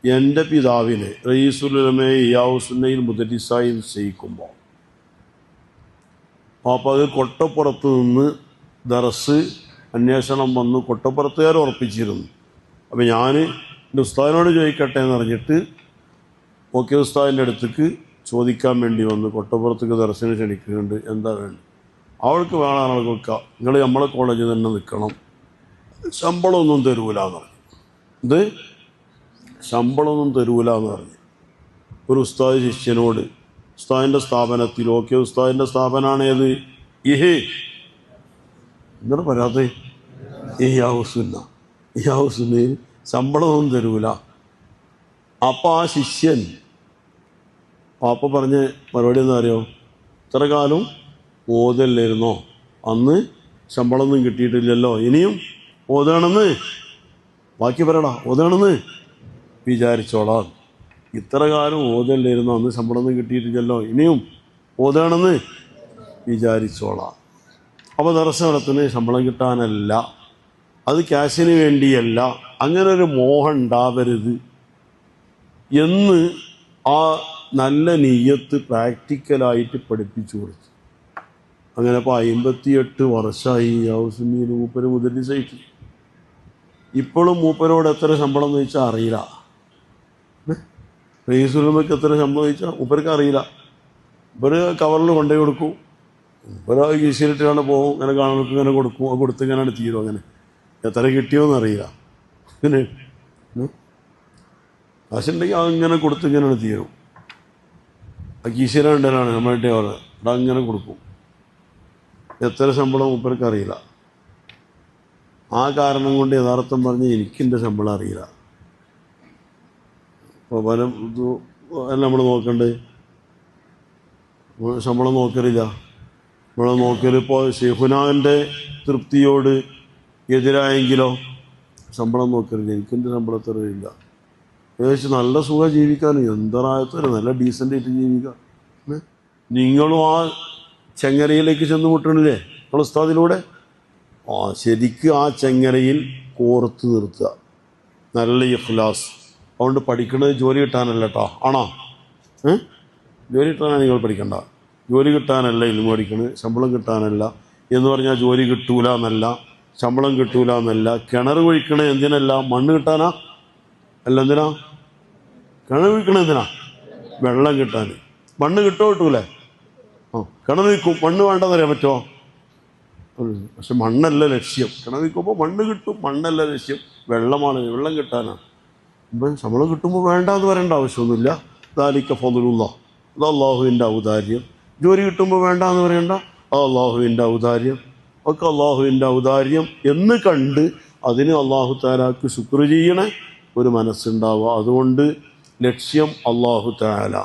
എൻ്റെ പിതാവിനെ റയീസുലുലമയെ ഇയാവുസുന്നയിൽ മുദരിസായി നിശ്ചയിക്കുമ്പോൾ അപ്പോൾ അത് കൊട്ടപ്പുറത്ത് നിന്ന് ദർസ് അന്വേഷണം വന്ന് കൊട്ടപ്പുറത്തുകാർ ഉറപ്പിച്ചിരുന്നു. അപ്പോൾ ഞാൻ എൻ്റെ ഉസ്താദിനോട് ചോദിക്കട്ടെ എന്ന് പറഞ്ഞിട്ട് ഓക്കെ ഉസ്താദിൻ്റെ അടുത്തേക്ക് ചോദിക്കാൻ വേണ്ടി വന്ന് കൊട്ടപ്പുറത്തേക്ക് ദർശനം ക്ഷണിക്കുന്നുണ്ട്. എന്താ വേണ്ടത്? അവൾക്ക് വേണം ആൾക്ക് വെക്കുക, നിങ്ങൾ നമ്മളെ കോളേജിൽ തന്നെ നിൽക്കണം, ശമ്പളമൊന്നും തരൂല എന്ന് പറഞ്ഞു. ഇത് ശമ്പളമൊന്നും തരൂല എന്ന് പറഞ്ഞു ഒരു ഉസ്താദ് ശിഷ്യനോട്. ഉസ്താദിൻ്റെ സ്ഥാപനത്തിൽ ഓക്കെ ഉസ്താദിൻ്റെ സ്ഥാപനമാണ് ഏത്? എന്താണ് പറയാതെ ഇയാവുസുന്നയിൽ ശമ്പളമൊന്നും തരൂല. അപ്പം ആ ശിഷ്യൻ പാപ്പ പറഞ്ഞ മറുപടി എന്താ അറിയോ? ഇത്ര കാലം ഓതല്ലായിരുന്നോ, അന്ന് ശമ്പളമൊന്നും കിട്ടിയിട്ടില്ലല്ലോ, ഇനിയും ഓതാണെന്ന് ബാക്കി പറയടാ, ഓതാണെന്ന് വിചാരിച്ചോളാം. ഇത്ര കാലം ഓതല്ലായിരുന്നു, അന്ന് ശമ്പളമൊന്നും കിട്ടിയിട്ടില്ലല്ലോ, ഇനിയും ഓതാണെന്ന് വിചാരിച്ചോളാം. അപ്പോൾ ദർശനത്തിന് ശമ്പളം കിട്ടാനല്ല, അത് ക്യാഷിന് വേണ്ടിയല്ല, അങ്ങനെ ഒരു മോഹം ഉണ്ടാവരുത് എന്ന് ആ നല്ല നീയത്ത് പ്രാക്ടിക്കലായിട്ട് പഠിപ്പിച്ചു കൊടുത്തു. അങ്ങനെ അപ്പോൾ 58 വർഷമായി യാവുസുന്നീന് മൂപ്പര് മുദരിസായിട്ട്. ഇപ്പോഴും മൂപ്പരോട് എത്ര ശമ്പളം എന്ന് ചോദിച്ചാൽ അറിയില്ല. റയീസുലുലമയ്ക്ക് എത്ര ശമ്പളം ചോദിച്ചാൽ മൂപ്പർക്ക് അറിയില്ല. ഇവര് കവറിൽ കൊണ്ടുപോയി കൊടുക്കും, ഇവർ കീശയിലിട്ടാണ് പോകും, ഇങ്ങനെ കാണുന്നവർക്ക് ഇങ്ങനെ കൊടുക്കും, കൊടുത്ത് ഇങ്ങനെയാണ് തീരും. അങ്ങനെ എത്ര കിട്ടിയോന്ന് അറിയില്ല. അങ്ങനെ കാശുണ്ടെങ്കിൽ അങ്ങനെ കൊടുത്ത് ഇങ്ങനെയാണ് തീരും. ആ കീശയിലുണ്ടല്ലാണ് നമ്മളുടെ അവർ ഇവിടെ അങ്ങനെ കൊടുക്കും. എത്ര ശമ്പളം മൂപ്പർക്ക് അറിയില്ല. ആ കാരണം കൊണ്ട് യഥാർത്ഥം പറഞ്ഞ് എനിക്കെൻ്റെ ശമ്പളം അറിയില്ല. അപ്പോൾ പല നമ്മൾ നോക്കണ്ടേ, ശമ്പളം നോക്കലില്ല. നമ്മൾ നോക്കലിപ്പോൾ ഷെയ്ഖുനാൻ്റെ തൃപ്തിയോട് എതിരായെങ്കിലോ ശമ്പളം നോക്കലില്ല. എനിക്കെൻ്റെ ശമ്പളത്തറിയില്ല. ഏകദേശം നല്ല സുഖം ജീവിക്കാനും എന്തറായത്തരം നല്ല ഡീസൻ്റായിട്ട് ജീവിക്കാം. നിങ്ങളും ആ ചെങ്ങരയിലേക്ക് ചെന്ന് മുട്ടണില്ലേ നിങ്ങൾ ഉസ്താദിലൂടെ? ശരിക്കും ആ ചെങ്ങരയിൽ കോർത്ത് നിർത്തുക, നല്ല ഇഖ്ലാസ്. അതുകൊണ്ട് പഠിക്കുന്നത് ജോലി കിട്ടാനല്ല കേട്ടോ, ആണോ? ജോലി കിട്ടാനാണ് നിങ്ങൾ പഠിക്കണ്ട. ജോലി കിട്ടാനല്ല ഇൽമു പഠിക്കണത്, ശമ്പളം കിട്ടാനല്ല. എന്ന് പറഞ്ഞാൽ ജോലി കിട്ടൂല എന്നല്ല, ശമ്പളം കിട്ടൂല എന്നല്ല. കിണർ കുഴിക്കണേ എന്തിനല്ല? മണ്ണ് കിട്ടാനാ? അല്ല, എന്തിനാ കിണർ കുഴിക്കണേ? എന്തിനാ? വെള്ളം കിട്ടാൻ. മണ്ണ് കിട്ടുമോ കിട്ടൂലേ? കിണർ വിൽക്കും, മണ്ണ് വേണ്ടെന്നറിയാൻ പറ്റുമോ? പക്ഷെ മണ്ണല്ല ലക്ഷ്യം. കിണർ വിൽക്കുമ്പോൾ മണ്ണ് കിട്ടും, മണ്ണല്ല ലക്ഷ്യം, വെള്ളമാണ്, വെള്ളം കിട്ടാനാണ്. ഇപ്പം ശമ്പളം കിട്ടുമ്പോൾ വേണ്ട എന്ന് പറയേണ്ട ആവശ്യമൊന്നുമില്ല. ദാലിക ഫദ്ലുല്ലാഹ്, അത് അള്ളാഹുവിൻ്റെ ഔദാര്യം. ജോലി കിട്ടുമ്പോൾ വേണ്ട എന്ന് പറയണ്ട, അത് അള്ളാഹുവിൻ്റെ ഔദാര്യം. ഒക്കെ അള്ളാഹുവിൻ്റെ ഔദാര്യം എന്ന് കണ്ട് അതിന് അള്ളാഹു തആലക്ക് ശുക്ർ ചെയ്യണ ഒരു മനസ്സുണ്ടാവുക. അതുകൊണ്ട് ലക്ഷ്യം അള്ളാഹു തആല.